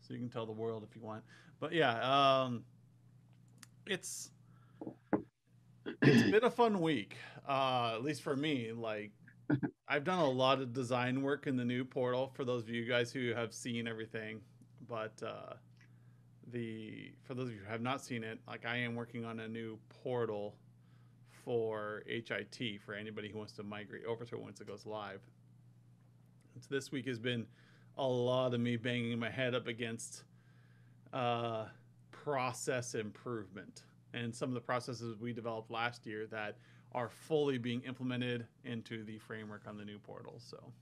so you can tell the world if you want. But yeah, it's it's been a fun week, at least for me. Like I've done a lot of design work in the new portal for those of you guys who have seen everything, but the for those of you who have not seen it, like I am working on a new portal for HIT for anybody who wants to migrate over to it once it goes live. And so this week has been a lot of me banging my head up against uh, process improvement and some of the processes we developed last year that are fully being implemented into the framework on the new portal. So,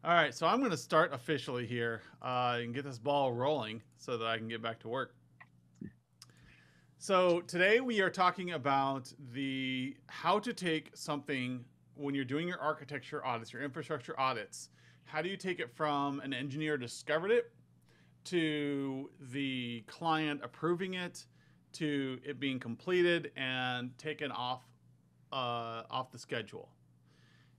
all right, so I'm going to start officially here and get this ball rolling so that I can get back to work. So today we are talking about the how to take something when you're doing your architecture audits, your infrastructure audits. How do you take it from an engineer discovered it to the client approving it to it being completed and taken off the schedule?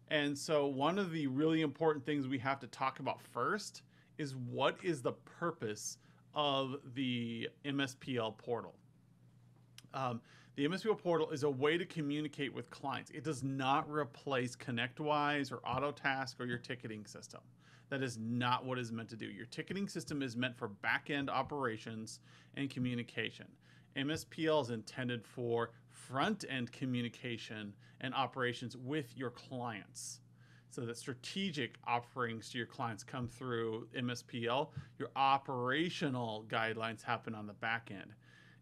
And so one of the really important things we have to talk about first is what is the purpose of the MSPL portal. The MSPL portal is a way to communicate with clients. It does not replace ConnectWise or Autotask or your ticketing system. That is not what it's meant to do. Your ticketing system is meant for back-end operations and communication. MSPL is intended for front-end communication and operations with your clients. So that strategic offerings to your clients come through MSPL. Your operational guidelines happen on the back end.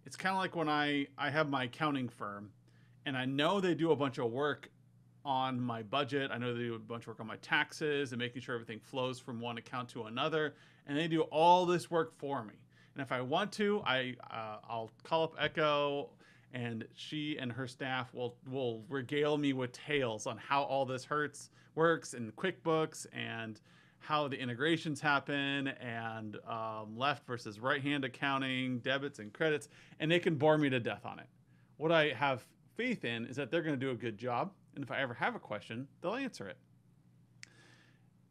It's kind of like when I have my accounting firm and I know they do a bunch of work on my budget. I know they do a bunch of work on my taxes and making sure everything flows from one account to another. And they do all this work for me. And if I want to, I'll call up Echo and she and her staff will regale me with tales on how all this works in QuickBooks and how the integrations happen and left versus right hand accounting, debits and credits, and they can bore me to death on it. What I have faith in is that they're going to do a good job, and if I ever have a question, they'll answer it.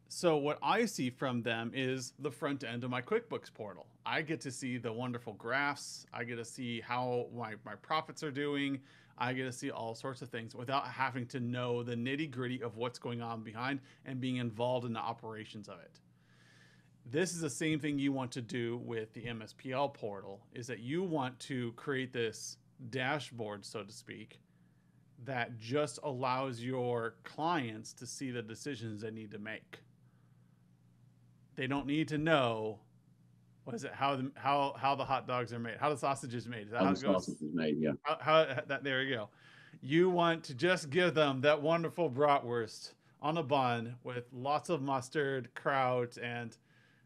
So what I see from them is the front end of my QuickBooks portal. I get to see the wonderful graphs. I get to see how my profits are doing. I get to see all sorts of things without having to know the nitty gritty of what's going on behind and being involved in the operations of it. This is the same thing you want to do with the MSPL portal, is that you want to create this dashboard, so to speak, that just allows your clients to see the decisions they need to make. They don't need to know what is it? How the hot dogs are made? How the sausage is made? Is that how the it goes? sausage is made, yeah. There you go. You want to just give them that wonderful bratwurst on a bun with lots of mustard, kraut, and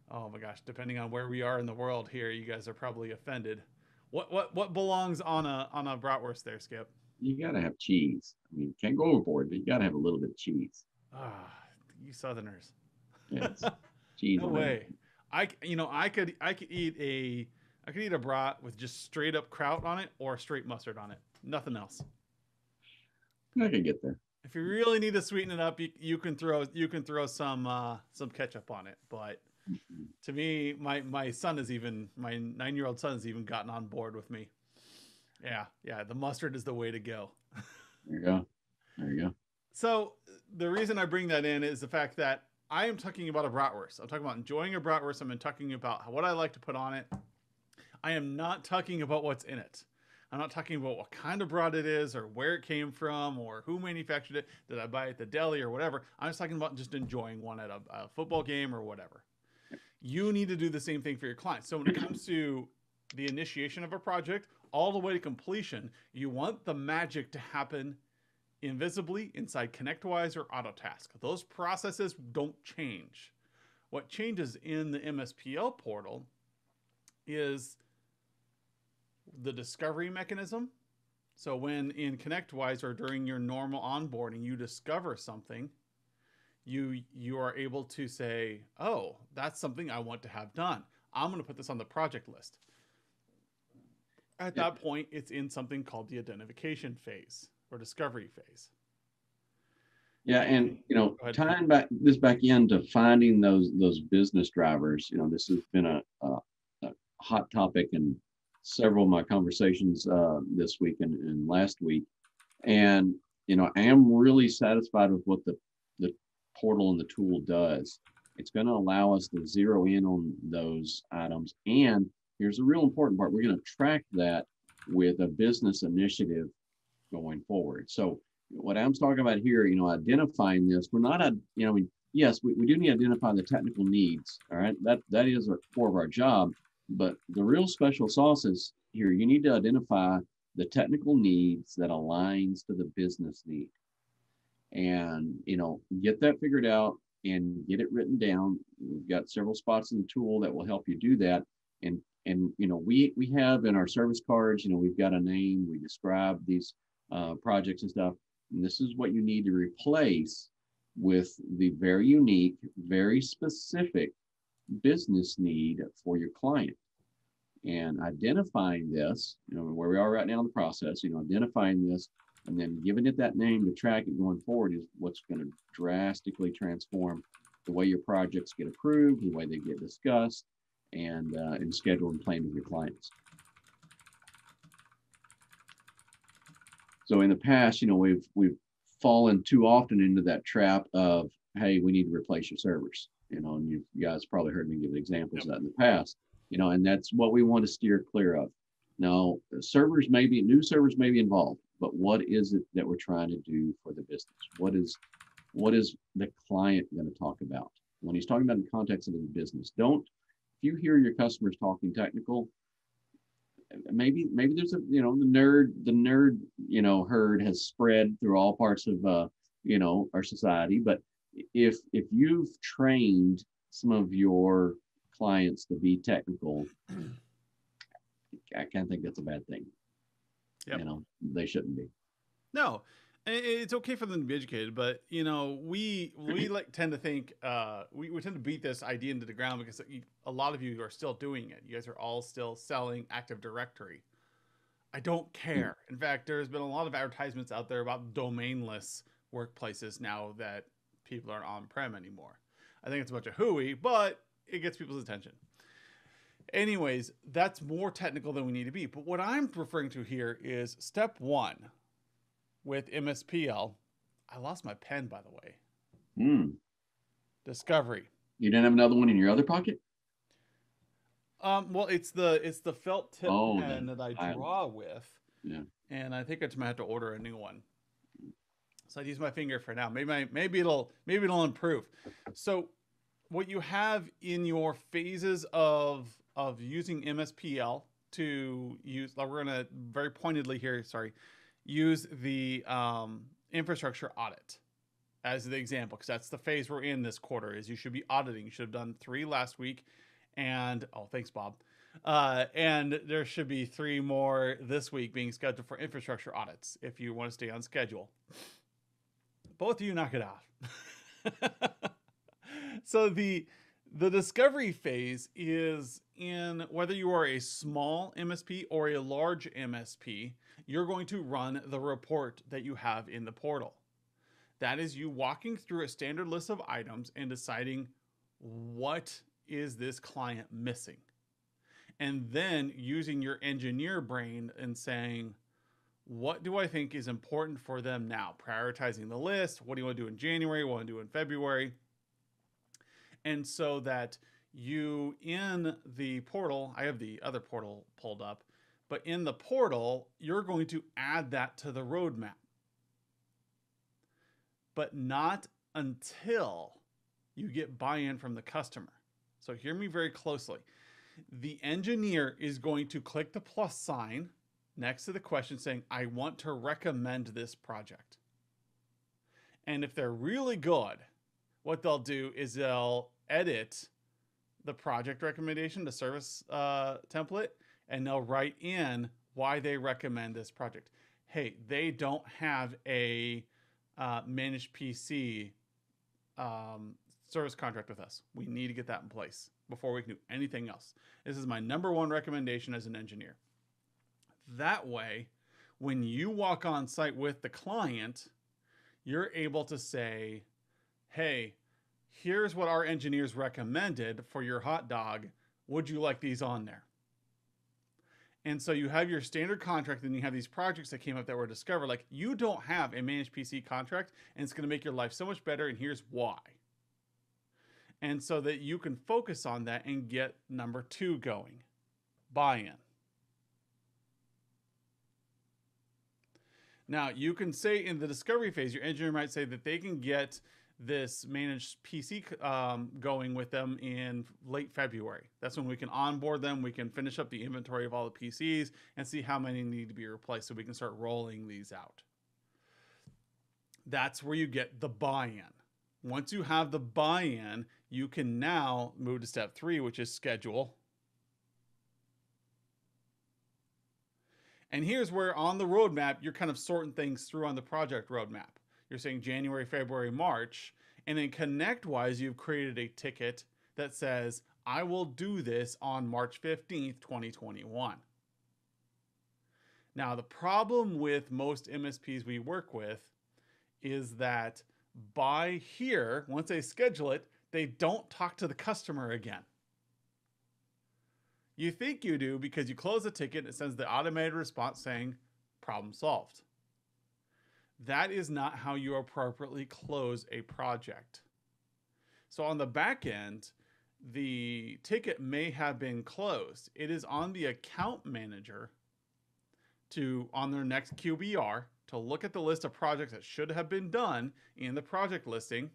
oh my gosh, depending on where we are in the world here, you guys are probably offended. What belongs on a bratwurst there, Skip? You got to have cheese. I mean, can't go overboard, but you got to have a little bit of cheese. Ah, you Southerners. Yes, cheese. No way. I could eat a brat with just straight up kraut on it or straight mustard on it. Nothing else. I can get there. If you really need to sweeten it up, you can throw some ketchup on it. But to me, my 9-year-old son has even gotten on board with me. Yeah, the mustard is the way to go. There you go. So the reason I bring that in is the fact that I am talking about a bratwurst. I'm talking about enjoying a bratwurst. I'm talking about what I like to put on it. I am not talking about what's in it. I'm not talking about what kind of brat it is or where it came from or who manufactured it. Did I buy it at the deli or whatever? I'm just talking about just enjoying one at a football game or whatever. You need to do the same thing for your clients. So when it comes to the initiation of a project all the way to completion, you want the magic to happen invisibly inside ConnectWise or Autotask. Those processes don't change. What changes in the MSPL portal is the discovery mechanism. So when in ConnectWise or during your normal onboarding, you discover something, you are able to say, oh, that's something I want to have done. I'm going to put this on the project list. At that point, it's in something called the identification phase or discovery phase. Yeah, and Go ahead. tying back into finding those business drivers. This has been a hot topic in several of my conversations this week and last week. And I am really satisfied with what the portal and the tool does. It's going to allow us to zero in on those items. And here's the real important part: we're going to track that with a business initiative going forward. So what I'm talking about here, identifying this, we're not, yes, we do need to identify the technical needs. All right. That is our core of our job. But the real special sauce is here. You need to identify the technical needs that aligns to the business need, and get that figured out and get it written down. We've got several spots in the tool that will help you do that. And we have in our service cards, we've got a name, we describe these projects and stuff. And this is what you need to replace with the very unique, very specific business need for your client. And identifying this, where we are right now in the process, identifying this and then giving it that name to track it going forward is what's going to drastically transform the way your projects get approved, the way they get discussed, and scheduled and planned with your clients. So in the past, we've fallen too often into that trap of, hey, we need to replace your servers. And you guys probably heard me give examples of that in the past. And that's what we want to steer clear of. Now, new servers may be involved, but what is it that we're trying to do for the business? What is the client going to talk about when he's talking about in the context of the business? If you hear your customers talking technical, maybe there's the nerd herd has spread through all parts of our society. But if you've trained some of your clients to be technical, I can't think that's a bad thing. Yep. They shouldn't be. No, it's okay for them to be educated, but we tend to think we tend to beat this idea into the ground because a lot of you are still doing it. You guys are all still selling Active Directory. I don't care. In fact, there's been a lot of advertisements out there about domainless workplaces now that people aren't on-prem anymore. I think it's a bunch of hooey, but it gets people's attention. Anyways, that's more technical than we need to be. But what I'm referring to here is step 1 with Mspl. I lost my pen, by the way. Discovery. You didn't have another one in your other pocket? Well, it's the felt tip pen that I draw with. Yeah. And I think I just might have to order a new one. So I use my finger for now. Maybe it'll improve. So what you have in your phases of using Mspl to use, we're going to very pointedly here, use the infrastructure audit as the example, because that's the phase we're in this quarter. Is you should be auditing. You should have done 3 last week, and thanks, Bob. And there should be 3 more this week being scheduled for infrastructure audits if you want to stay on schedule. Both of you knock it off. So the discovery phase is in whether you are a small MSP or a large MSP, you're going to run the report that you have in the portal. That is you walking through a standard list of items and deciding what is this client missing. And then using your engineer brain and saying, what do I think is important for them now? Prioritizing the list. What do you want to do in January? What do you want to do in February? And so that you, in the portal, I have the other portal pulled up, but in the portal, you're going to add that to the roadmap. But not until you get buy-in from the customer. So hear me very closely. The engineer is going to click the plus sign next to the question saying, I want to recommend this project. And if they're really good, what they'll do is they'll edit the project recommendation, the service template, and they'll write in why they recommend this project. Hey, they don't have a managed PC service contract with us. We need to get that in place before we can do anything else. This is my number 1 recommendation as an engineer. That way, when you walk on site with the client, you're able to say, hey, here's what our engineers recommended for your hot dog. Would you like these on there? And so you have your standard contract, and you have these projects that came up that were discovered. Like, you don't have a managed PC contract, and it's going to make your life so much better, and here's why. And so that you can focus on that and get number 2 going, buy-in. Now, you can say in the discovery phase, your engineer might say that they can get this managed PC going with them in late February. That's when we can onboard them. We can finish up the inventory of all the PCs and see how many need to be replaced so we can start rolling these out. That's where you get the buy-in. Once you have the buy-in, you can now move to step 3, which is schedule. And here's where on the roadmap, you're kind of sorting things through on the project roadmap. You're saying January, February, March, and then ConnectWise, you've created a ticket that says, I will do this on March 15th, 2021. Now, the problem with most MSPs we work with is that by here, once they schedule it, they don't talk to the customer again. You think you do because you close the ticket, it sends the automated response saying, problem solved. That is not how you appropriately close a project. So on the back end, the ticket may have been closed. It is on the account manager to, on their next QBR, to look at the list of projects that should have been done in the project listing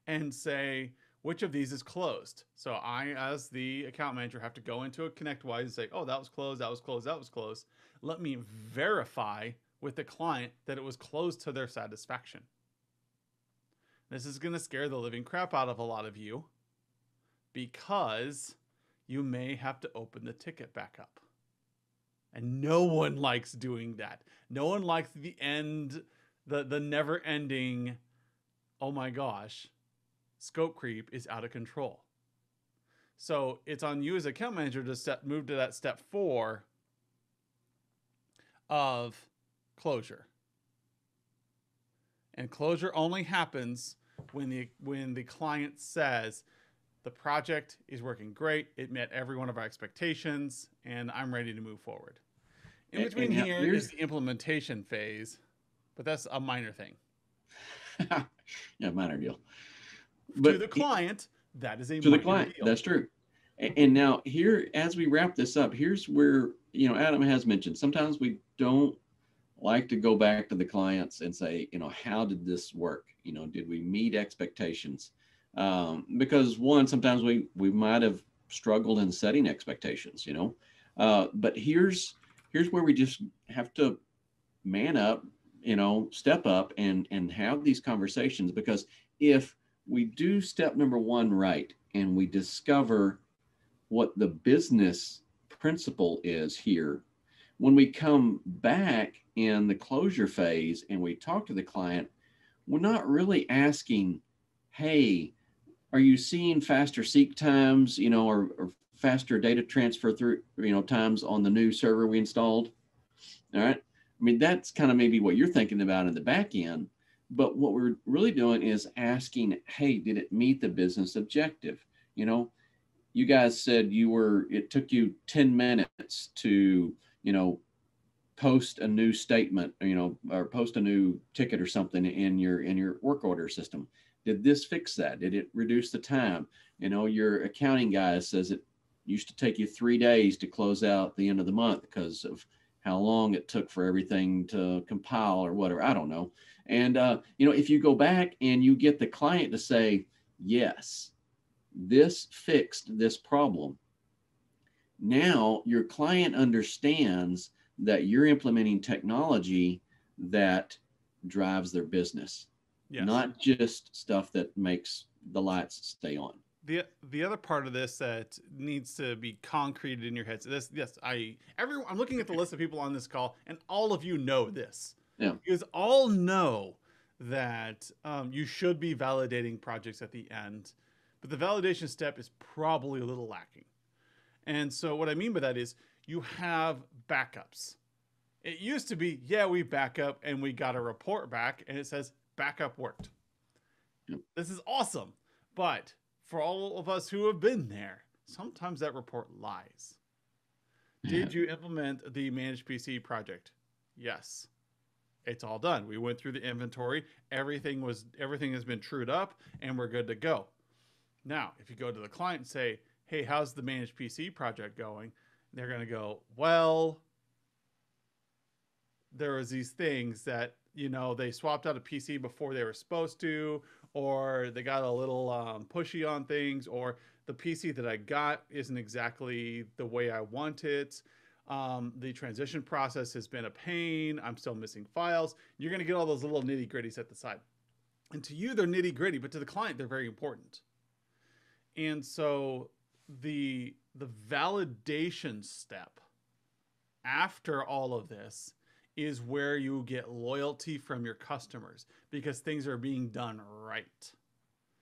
and say, which of these is closed? So I, as the account manager, have to go into a ConnectWise and say, oh, that was closed, that was closed, that was closed. Let me verify with the client that it was closed to their satisfaction. This is going to scare the living crap out of a lot of you because you may have to open the ticket back up. And no one likes doing that. No one likes the end, the never ending, oh my gosh, scope creep is out of control. So it's on you as account manager to move to that step 4 of closure. And closure only happens when the client says the project is working great, it met every one of our expectations, and I'm ready to move forward. In between here is the implementation phase, but that's a minor thing. Yeah, minor deal. But to the client, that is a to the client deal. That's true. And now here, as we wrap this up, here's where, Adam has mentioned, sometimes we don't like to go back to the clients and say, how did this work? Did we meet expectations? Because one, sometimes we might have struggled in setting expectations, but here's where we just have to man up, step up and have these conversations, because if we do step number 1 right and we discover what the business principle is here, when we come back in the closure phase and we talk to the client, we're not really asking, hey, are you seeing faster seek times, or faster data transfer through, times on the new server we installed? All right. I mean, that's kind of maybe what you're thinking about in the back end. But what we're really doing is asking, hey, did it meet the business objective? You guys said it took you 10 minutes to, post a new statement, or post a new ticket or something in your work order system. Did this fix that? Did it reduce the time? Your accounting guy says it used to take you 3 days to close out the end of the month because of how long it took for everything to compile or whatever. I don't know. And, if you go back and you get the client to say, yes, this fixed this problem. Now your client understands that you're implementing technology that drives their business, yes, not just stuff that makes the lights stay on. The other part of this that needs to be concreted in your head. So I'm looking at the list of people on this call, and all of you know this. Yeah. You guys all know that you should be validating projects at the end, but the validation step is probably a little lacking. And so what I mean by that is you have backups. It used to be, yeah, we back up and we got a report back and it says backup worked. Yep. This is awesome. But for all of us who have been there, sometimes that report lies. Did you implement the managed PC project? Yes. It's all done. We went through the inventory. Everything has been trued up and we're good to go. Now, if you go to the client and say, hey, how's the managed PC project going? They're going to go, well, there was these things that, they swapped out a PC before they were supposed to, or they got a little pushy on things, or the PC that I got isn't exactly the way I want it. The transition process has been a pain. I'm still missing files. You're going to get all those little nitty gritties at the side. And to you, they're nitty gritty, but to the client, they're very important. And so the validation step after all of this is where you get loyalty from your customers because things are being done right.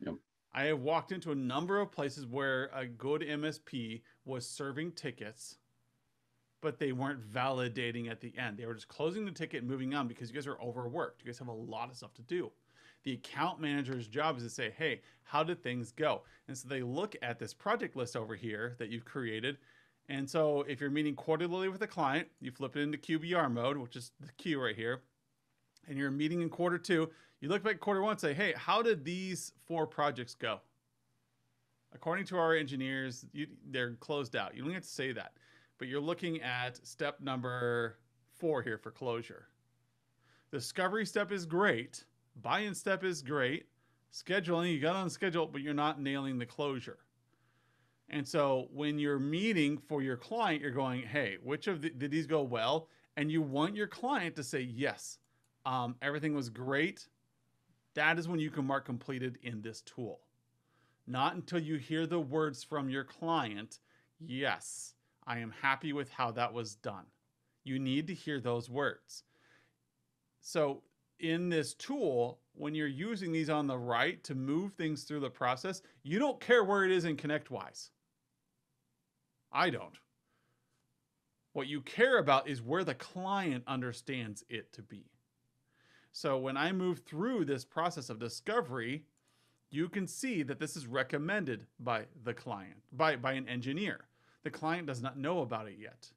Yep. I have walked into a number of places where a good MSP was serving tickets, but they weren't validating at the end. They were just closing the ticket and moving on because you guys are overworked. You guys have a lot of stuff to do. The account manager's job is to say, hey, how did things go? And so they look at this project list over here that you've created. And so if you're meeting quarterly with a client, you flip it into QBR mode, which is the Q right here. And you're meeting in quarter two. You look back at quarter one and say, hey, how did these 4 projects go? According to our engineers, they're closed out. You don't have to say that. But you're looking at step number 4 here for closure. The discovery step is great. Buy-in step is great. Scheduling, you got on schedule, but you're not nailing the closure. And so when you're meeting for your client, you're going, hey, which of did these go well? And you want your client to say, yes, everything was great. That is when you can mark completed in this tool. Not until you hear the words from your client, yes, I am happy with how that was done. You need to hear those words. So in this tool, when you're using these on the right to move things through the process, you don't care where it is in ConnectWise. I don't. What you care about is where the client understands it to be. So when I move through this process of discovery, you can see that this is recommended by the client, by an engineer. The client does not know about it yet.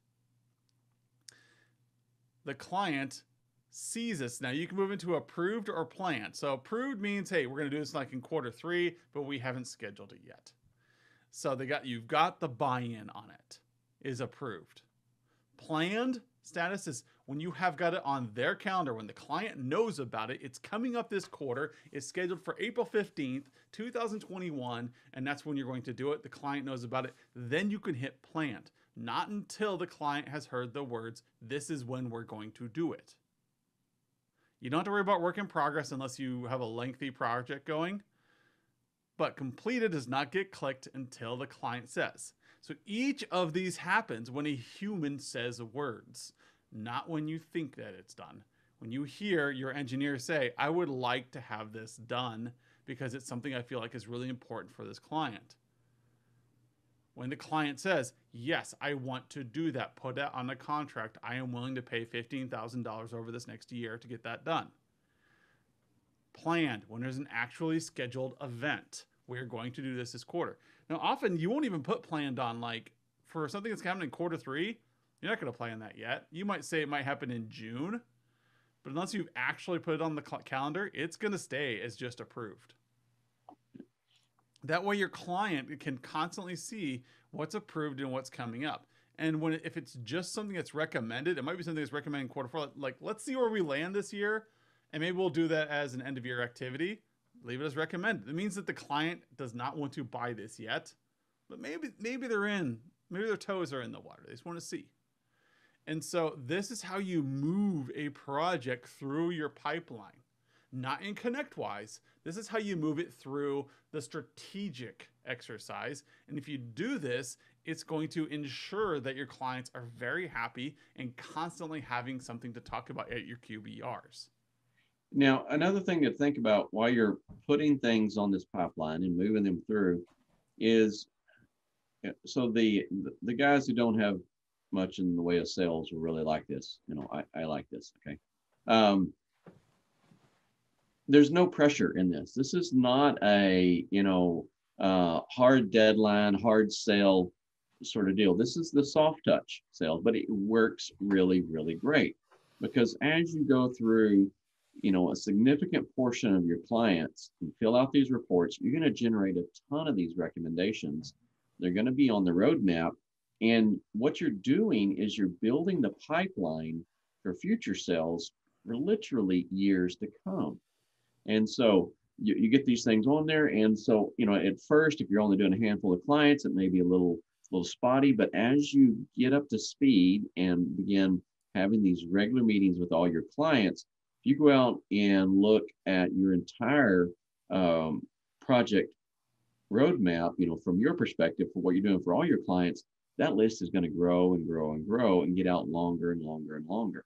The client sees this. Now you can move into approved or planned. So approved means, hey, we're going to do this like in quarter 3, but we haven't scheduled it yet. So you've got the buy-in on it, is approved. Planned status is when you have got it on their calendar, when the client knows about it, it's coming up this quarter, it's scheduled for April 15th, 2021, and that's when you're going to do it. The client knows about it. Then you can hit planned. Not until the client has heard the words, this is when we're going to do it. You don't have to worry about work in progress unless you have a lengthy project going. But completed does not get clicked until the client says. So each of these happens when a human says words, not when you think that it's done. When you hear your engineer say, I would like to have this done because it's something I feel like is really important for this client. When the client says, yes, I want to do that, put that on the contract, I am willing to pay $15,000 over this next year to get that done. Planned, when there's an actually scheduled event. We're going to do this quarter. Now, often you won't even put planned on, like for something that's happening in quarter 3, you're not going to plan that yet. You might say it might happen in June, but unless you've actually put it on the calendar, it's going to stay as just approved. That way your client can constantly see what's approved and what's coming up. And if it's just something that's recommended, it might be something that's recommended in quarter 4. Like, let's see where we land this year. And maybe we'll do that as an end of year activity. Leave it as recommended. It means that the client does not want to buy this yet, but maybe their toes are in the water. They just want to see. And so this is how you move a project through your pipeline, not in ConnectWise. This is how you move it through the strategic exercise. And if you do this, it's going to ensure that your clients are very happy and constantly having something to talk about at your QBRs. Now, another thing to think about while you're putting things on this pipeline and moving them through is, so the guys who don't have much in the way of sales will really like this. I like this. Okay. Um, there's no pressure in this. This is not a, hard deadline, hard sale sort of deal. This is the soft touch sales, but it works really, really great because as you go through, a significant portion of your clients and fill out these reports, you're going to generate a ton of these recommendations. They're going to be on the roadmap. And what you're doing is you're building the pipeline for future sales for literally years to come. And so you get these things on there. And so, at first, if you're only doing a handful of clients, it may be a little spotty, but as you get up to speed and begin having these regular meetings with all your clients, if you go out and look at your entire project roadmap, from your perspective for what you're doing for all your clients, that list is going to grow and grow and grow and get out longer and longer and longer.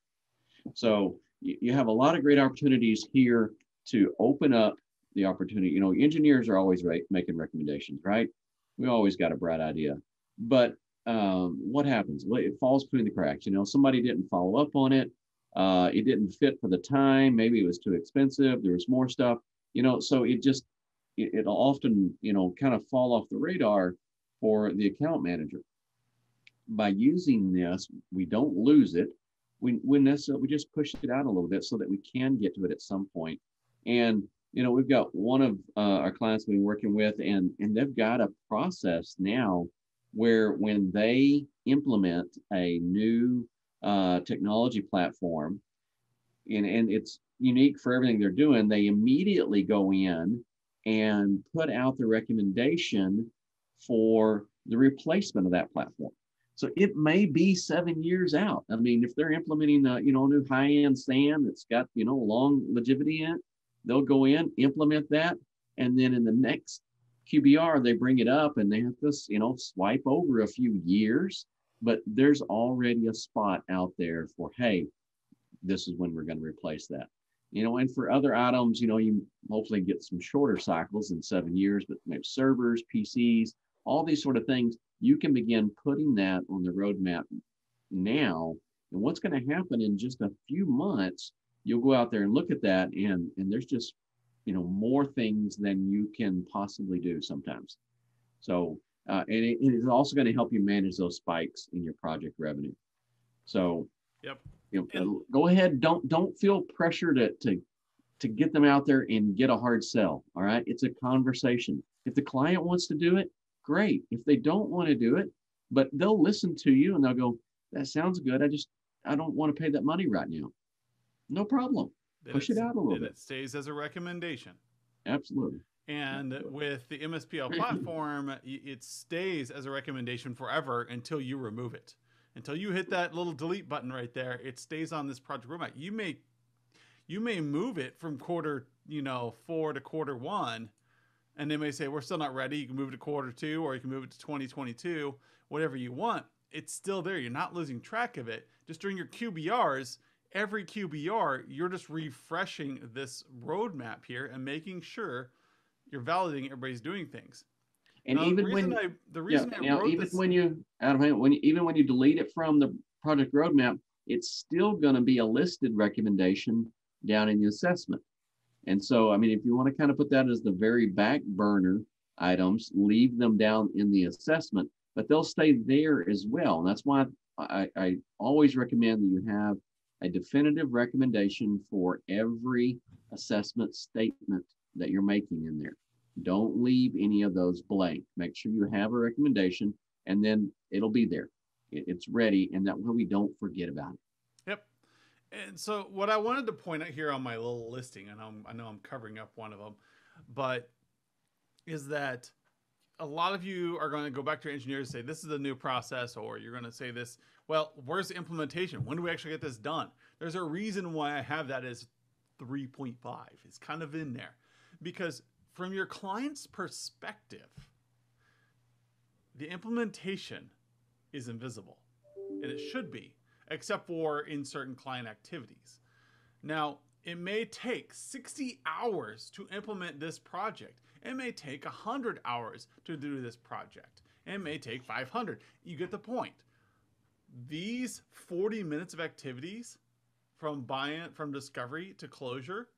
So you have a lot of great opportunities here to open up the opportunity. Engineers are always making recommendations, right? We always got a bright idea. But what happens? Well, it falls between the cracks. Somebody didn't follow up on it. It didn't fit for the time. Maybe it was too expensive. There was more stuff, so it'll often, kind of fall off the radar for the account manager. By using this, we don't lose it. We just push it out a little bit so that we can get to it at some point. And, we've got one of our clients we've been working with, and they've got a process now where when they implement a new technology platform, and it's unique for everything they're doing, they immediately go in and put out the recommendation for the replacement of that platform. So it may be 7 years out. I mean, if they're implementing a new high-end SAN that's got long longevity in it, they'll go in, implement that, and then in the next QBR they bring it up and they have to swipe over a few years, but there's already a spot out there for, hey, this is when we're going to replace that. And for other items, you hopefully get some shorter cycles in 7 years, but maybe servers, PCs, all these sort of things, you can begin putting that on the roadmap now. And what's going to happen in just a few months, you'll go out there and look at that, and there's just, more things than you can possibly do sometimes. So, and it is also going to help you manage those spikes in your project revenue. So, yep. Go ahead. Don't feel pressure to get them out there and get a hard sell. All right. It's a conversation. If the client wants to do it, great. If they don't want to do it, but they'll listen to you and they'll go, that sounds good. I don't want to pay that money right now. No problem. Push it out a little bit. It stays as a recommendation. Absolutely. And with the Mspl platform, it stays as a recommendation forever until you remove it. Until you hit that little delete button right there, it stays on this project roadmap. You may move it from quarter 4 to quarter 1, and they may say we're still not ready. You can move it to quarter 2, or you can move it to 2022, whatever you want. It's still there. You're not losing track of it. Just during your QBRs, every QBR, you're just refreshing this roadmap here and making sure you're validating everybody's doing things. And now, even when you delete it from the project roadmap, it's still going to be a listed recommendation down in the assessment. And so, I mean, if you want to kind of put that as the very back burner items, leave them down in the assessment, but they'll stay there as well. And that's why I always recommend that you have a definitive recommendation for every assessment statement that you're making in there. Don't leave any of those blank. Make sure you have a recommendation, and then it'll be there. It's ready, and that way we don't forget about it. Yep. And so what I wanted to point out here on my little listing, and I know I'm covering up one of them, but is that a lot of you are going to go back to your engineers and say, this is a new process, or you're going to say this, well, where's the implementation? When do we actually get this done? There's a reason why I have that as 3.5. It's kind of in there. Because from your client's perspective, the implementation is invisible. And it should be, except for in certain client activities. Now, it may take 60 hours to implement this project. It may take 100 hours to do this project. It may take 500. You get the point. these 40 minutes of activities from from discovery to closure,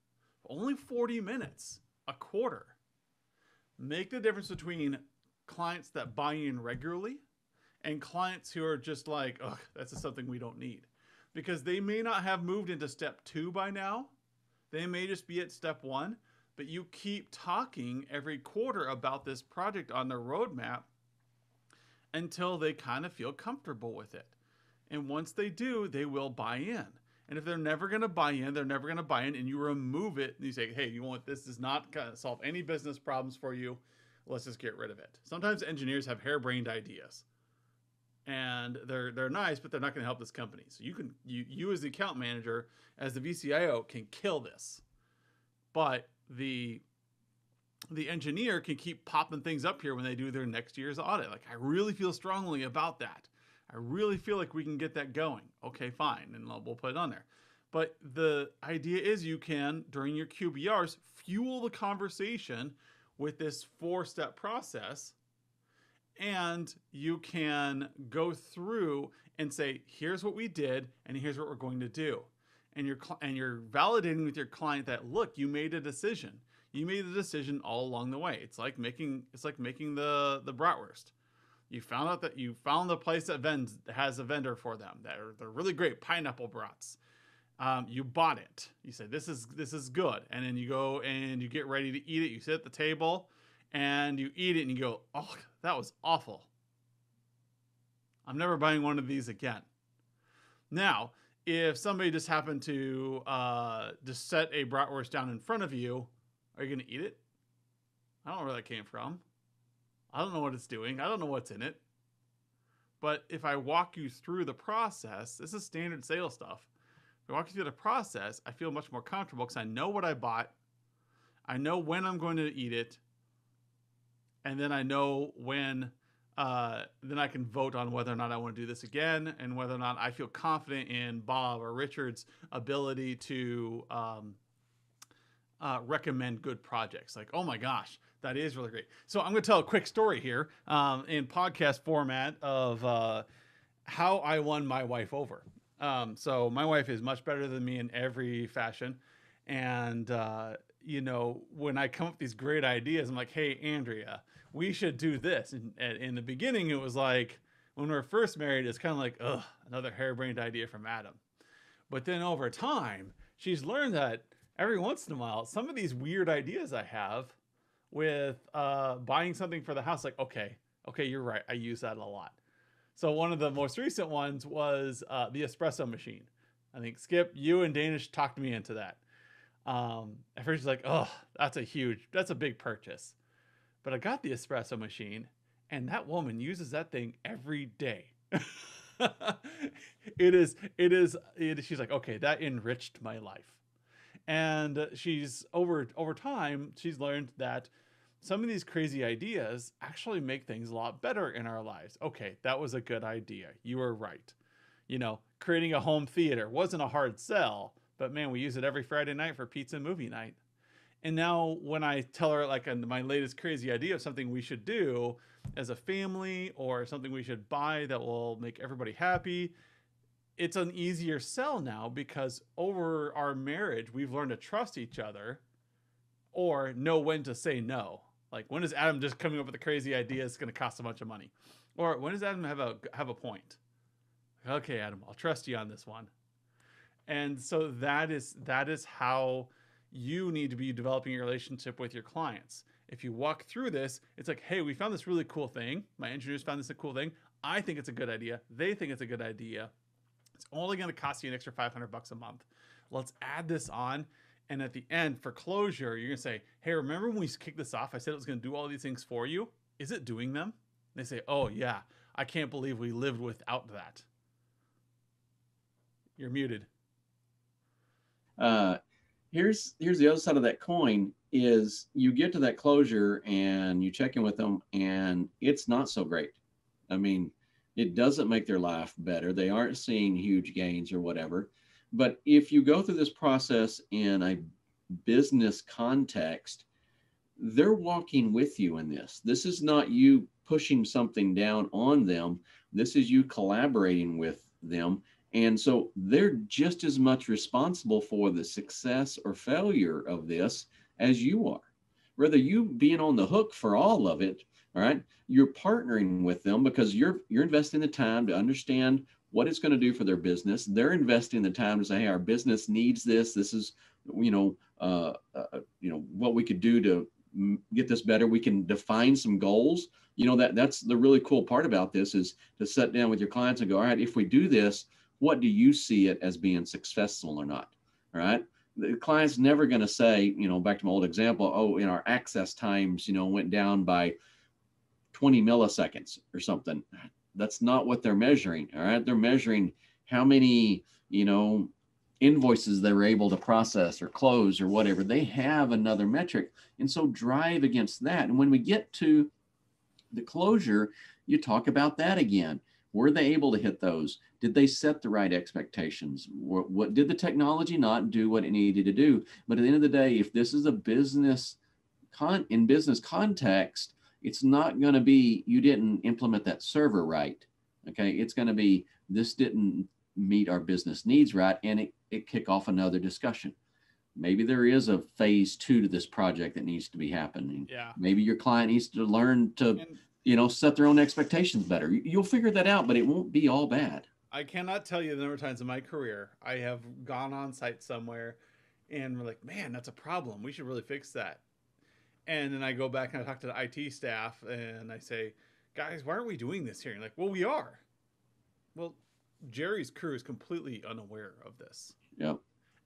only 40 minutes a quarter, make the difference between clients that buy in regularly and clients who are just like, oh, that's just something we don't need. Because they may not have moved into step 2 by now. They may just be at step 1, but you keep talking every quarter about this project on their roadmap until they kind of feel comfortable with it. And once they do, they will buy in. And if they're never going to buy in, they're never going to buy in, and you remove it and you say, hey, you want this does not solve any business problems for you. Let's just get rid of it. Sometimes engineers have harebrained ideas. And they're nice, but they're not going to help this company. So you as the account manager, as the VCIO, can kill this, but the engineer can keep popping things up here when they do their next year's audit. Like, I really feel strongly about that. I really feel like we can get that going. Okay, fine, and we'll put it on there. But the idea is you can, during your QBRs, fuel the conversation with this 4-step process. And you can go through and say, here's what we did, and here's what we're going to do. And you're validating with your client that, look, you made a decision. You made the decision all along the way. It's like making the bratwurst. You found out that you found the place that has a vendor for them. They're really great pineapple brats. You bought it. You say, this is good. And then you go and you get ready to eat it. You sit at the table and you eat it and you go, oh, that was awful. I'm never buying one of these again. Now, if somebody just happened to just set a bratwurst down in front of you, are you going to eat it? I don't know where that came from. I don't know what it's doing. I don't know what's in it. But if I walk you through the process, this is standard sales stuff. If I walk you through the process, I feel much more comfortable because I know what I bought. I know when I'm going to eat it. And then I know when, then I can vote on whether or not I want to do this again and whether or not I feel confident in Bob or Richard's ability to recommend good projects. Like, oh my gosh, that is really great. So I'm going to tell a quick story here in podcast format of how I won my wife over. So my wife is much better than me in every fashion. And, when I come up with these great ideas, I'm like, hey, Andrea, we should do this. And in the beginning, it was like, when we were first married, it's kind of like, ugh, another harebrained idea from Adam. But then over time, she's learned that every once in a while, some of these weird ideas I have with buying something for the house, like, okay, you're right. I use that a lot. So one of the most recent ones was the espresso machine. I think Skip, you and Danish talked me into that. At first she's like, oh, that's a big purchase. But I got the espresso machine and that woman uses that thing every day. She's like, okay, that enriched my life. And she's over time, she's learned that some of these crazy ideas actually make things a lot better in our lives. Okay, that was a good idea. You were right. Creating a home theater wasn't a hard sell, but man, we use it every Friday night for pizza movie night. And now when I tell her like my latest crazy idea of something we should do as a family or something we should buy that will make everybody happy, it's an easier sell now because over our marriage, we've learned to trust each other or know when to say no. Like, when is Adam just coming up with a crazy idea that's going to cost a bunch of money? Or when does Adam have a point? Okay, Adam, I'll trust you on this one. And so that is how you need to be developing your relationship with your clients. If you walk through this, it's like, hey, we found this really cool thing. My engineers found this a cool thing. I think it's a good idea. They think it's a good idea. It's only going to cost you an extra $500 a month. Let's add this on. And at the end, for closure, you're going to say, hey, remember when we kicked this off? I said it was going to do all these things for you. Is it doing them? And they say, oh, yeah, I can't believe we lived without that. You're muted. Here's the other side of that coin is you get to that closure and you check in with them and it's not so great. I mean, it doesn't make their life better. They aren't seeing huge gains or whatever. But if you go through this process in a business context, they're walking with you in this. This is not you pushing something down on them. This is you collaborating with them. And so they're just as much responsible for the success or failure of this as you are. Rather you being on the hook for all of it, all right, you're partnering with them because you're investing the time to understand what it's going to do for their business. They're investing the time to say, hey, our business needs this. This is, what we could do to get this better. We can define some goals. That's the really cool part about this is to sit down with your clients and go, all right, if we do this, what do you see it as being successful or not? All right. The client's never going to say, back to my old example, oh, our access times, went down by 20 milliseconds or something. That's not what they're measuring. All right. They're measuring how many, invoices they were able to process or close or whatever. They have another metric. And so drive against that. And when we get to the closure, you talk about that again. Were they able to hit those? Did they set the right expectations? What did the technology not do what it needed to do? But at the end of the day, if this is a business in business context, it's not going to be you didn't implement that server right. Okay, it's going to be this didn't meet our business needs right, and it kick off another discussion. Maybe there is a phase 2 to this project that needs to be happening. Yeah. Maybe your client needs to learn to, set their own expectations better. You'll figure that out, but it won't be all bad. I cannot tell you the number of times in my career I have gone on site somewhere and we're like, man, that's a problem. We should really fix that. And then I go back and I talk to the IT staff and I say, guys, why aren't we doing this here? And like, well, we are. Well, Jerry's crew is completely unaware of this. Yep.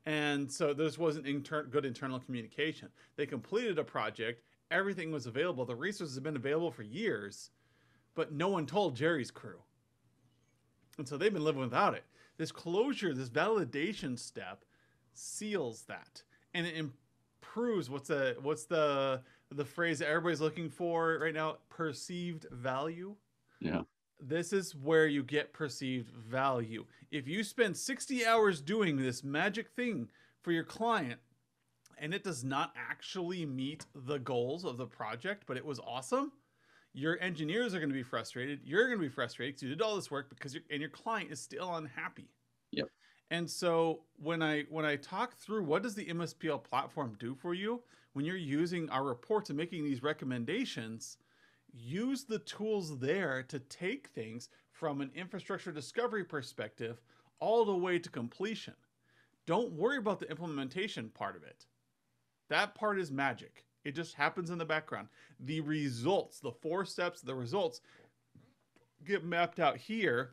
And so this wasn't good internal communication. They completed a project. Everything was available. The resources have been available for years, but no one told Jerry's crew. And so they've been living without it. This closure, this validation step seals that. And it improves what's the phrase that everybody's looking for right now? Perceived value. Yeah. This is where you get perceived value. If you spend 60 hours doing this magic thing for your client and it does not actually meet the goals of the project, but it was awesome, your engineers are going to be frustrated. You're going to be frustrated because you did all this work your client is still unhappy. Yep. And so when I talk through what does the Mspl platform do for you when you're using our reports and making these recommendations, use the tools there to take things from an infrastructure discovery perspective all the way to completion. Don't worry about the implementation part of it. That part is magic. It just happens in the background. The results, the 4 steps, the results get mapped out here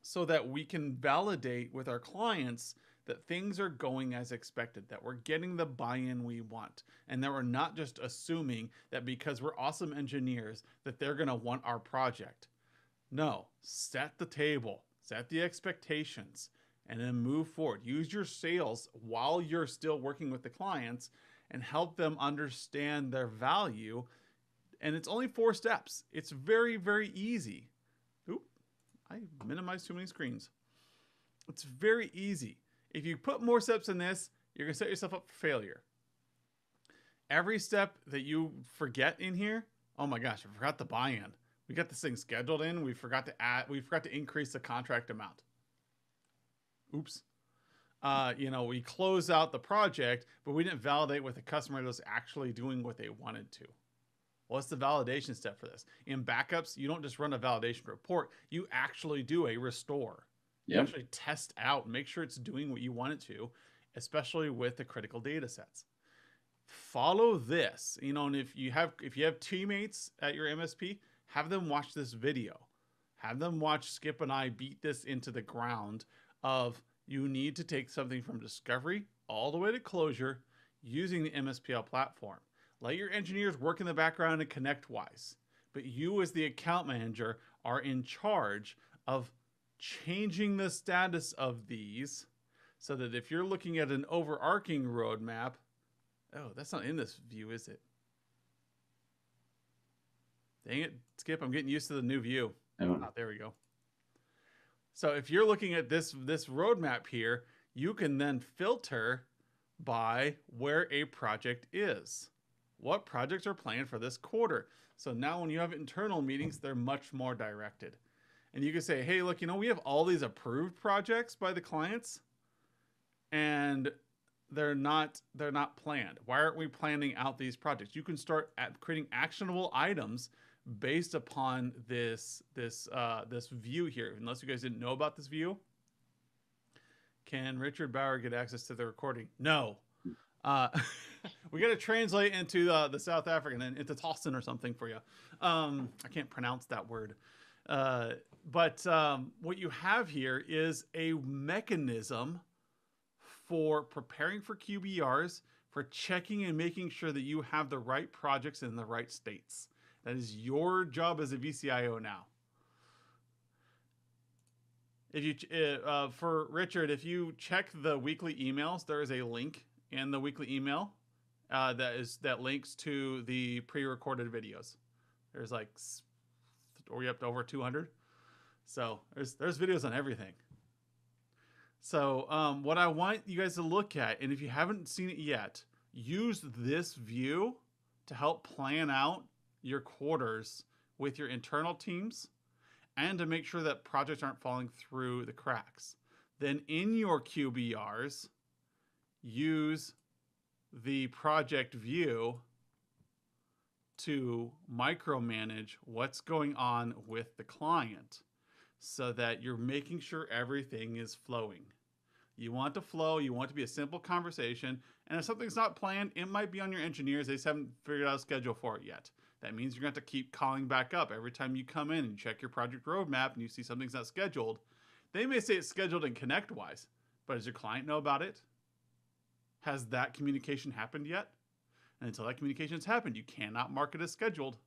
so that we can validate with our clients that things are going as expected, that we're getting the buy-in we want, and that we're not just assuming that because we're awesome engineers that they're going to want our project. No, set the table, set the expectations, and then move forward. Use your sales while you're still working with the clients and help them understand their value. And it's only 4 steps. It's very, very easy. Oop, I minimized too many screens. It's very easy. If you put more steps in this, you're going to set yourself up for failure. Every step that you forget in here, oh my gosh, I forgot the buy-in. We got this thing scheduled in. We forgot to increase the contract amount. Oops. We closed out the project, but we didn't validate with the customer that was actually doing what they wanted to. What's the validation step for this? In backups, you don't just run a validation report. You actually do a restore. You actually test out, make sure it's doing what you want it to, especially with the critical data sets. Follow this, and if you have teammates at your MSP, have them watch this video. Have them watch Skip and I beat this into the ground of you need to take something from discovery all the way to closure using the MSPL platform. Let your engineers work in the background and connect wise, but you as the account manager are in charge of changing the status of these so that if you're looking at an overarching roadmap, oh, that's not in this view, is it? Dang it, Skip, I'm getting used to the new view. Oh, there we go. So if you're looking at this roadmap here, you can then filter by where a project is. What projects are planned for this quarter? So now when you have internal meetings, they're much more directed. And you can say, hey, look, we have all these approved projects by the clients, and they're not planned. Why aren't we planning out these projects? You can start at creating actionable items based upon this view here. Unless you guys didn't know about this view, can Richard Bauer get access to the recording? No. We got to translate into the South African and into Tossin or something for you. I can't pronounce that word. But what you have here is a mechanism for preparing for QBRs, for checking and making sure that you have the right projects in the right states. That is your job as a VCIO now. If you for Richard, if you check the weekly emails, there is a link in the weekly email that links to the pre-recorded videos. There's like, are we up to over 200? So there's videos on everything. So what I want you guys to look at, and if you haven't seen it yet, use this view to help plan out your quarters with your internal teams and to make sure that projects aren't falling through the cracks. Then in your QBRs, use the project view to micromanage what's going on with the client so that you're making sure everything is flowing. You want to flow, you want it to be a simple conversation, and if something's not planned, it might be on your engineers. They just haven't figured out a schedule for it yet. That means you're going to have to keep calling back up every time you come in and check your project roadmap and you see something's not scheduled. They may say it's scheduled in ConnectWise, but does your client know about it? Has that communication happened yet? And until that communication's happened, you cannot mark it as scheduled.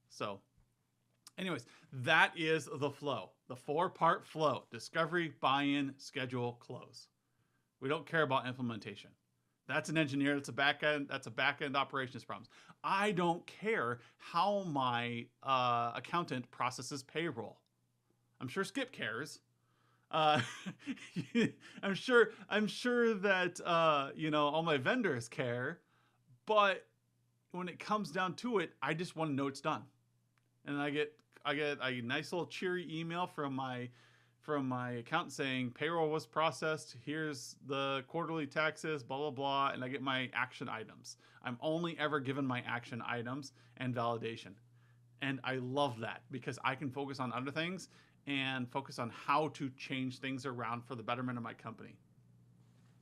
So, anyways, that is the flow. The 4-part flow: discovery, buy-in, schedule, close. We don't care about implementation. That's an engineer. That's a back-end operations problems. I don't care how my accountant processes payroll. I'm sure Skip cares. I'm sure that all my vendors care, but when it comes down to it, I just want to know it's done. And I get a nice little cheery email from my accountant saying payroll was processed. Here's the quarterly taxes, blah, blah, blah. And I get my action items. I'm only ever given my action items and validation. And I love that because I can focus on other things and focus on how to change things around for the betterment of my company.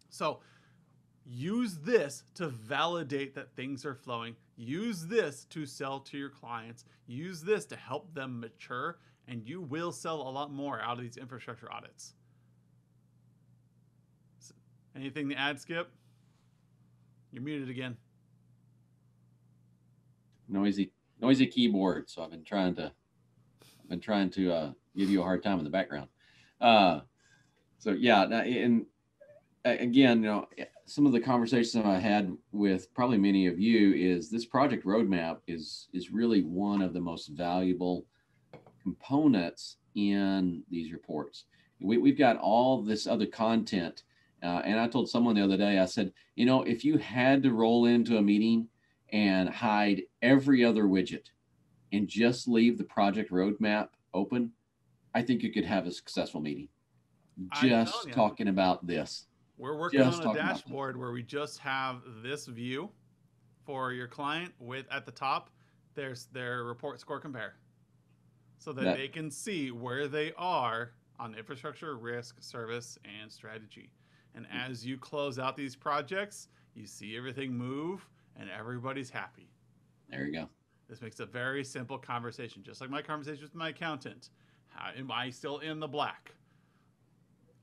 So use this to validate that things are flowing. Use this to sell to your clients. Use this to help them mature, and you will sell a lot more out of these infrastructure audits. Anything to add, Skip? You're muted again. Noisy keyboard. So I've been trying to give you a hard time in the background. So yeah, and again, some of the conversations I had with probably many of you is this project roadmap is really one of the most valuable components in these reports. We've got all this other content. And I told someone the other day, I said, if you had to roll into a meeting and hide every other widget and just leave the project roadmap open, I think you could have a successful meeting. Just talking about this. We're working on a dashboard where we just have this view for your client with at the top, there's their report score compare. So that they can see where they are on infrastructure, risk, service, and strategy. And as you close out these projects, you see everything move and everybody's happy. There you go. This makes a very simple conversation, just like my conversation with my accountant. How am I still in the black?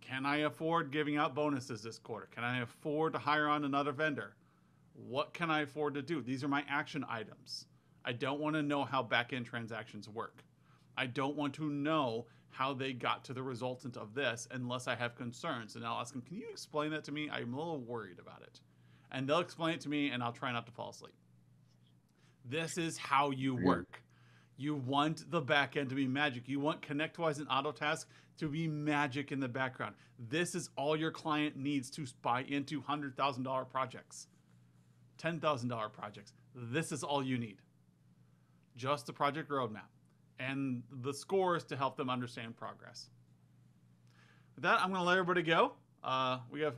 Can I afford giving out bonuses this quarter? Can I afford to hire on another vendor? What can I afford to do? These are my action items. I don't want to know how back-end transactions work. I don't want to know how they got to the resultant of this unless I have concerns. And I'll ask them, can you explain that to me? I'm a little worried about it. And they'll explain it to me and I'll try not to fall asleep. This is how you work. You want the back end to be magic. You want ConnectWise and Autotask to be magic in the background. This is all your client needs to buy into $100,000 projects, $10,000 projects. This is all you need. Just the project roadmap. and the scores to help them understand progress. With that, I'm going to let everybody go. We have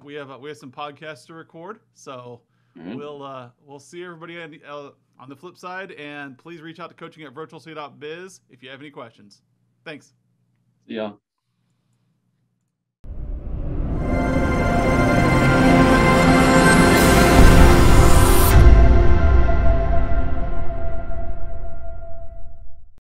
some podcasts to record, so we'll see everybody on the flip side. And please reach out to coaching@virtualc.biz if you have any questions. Thanks. Yeah.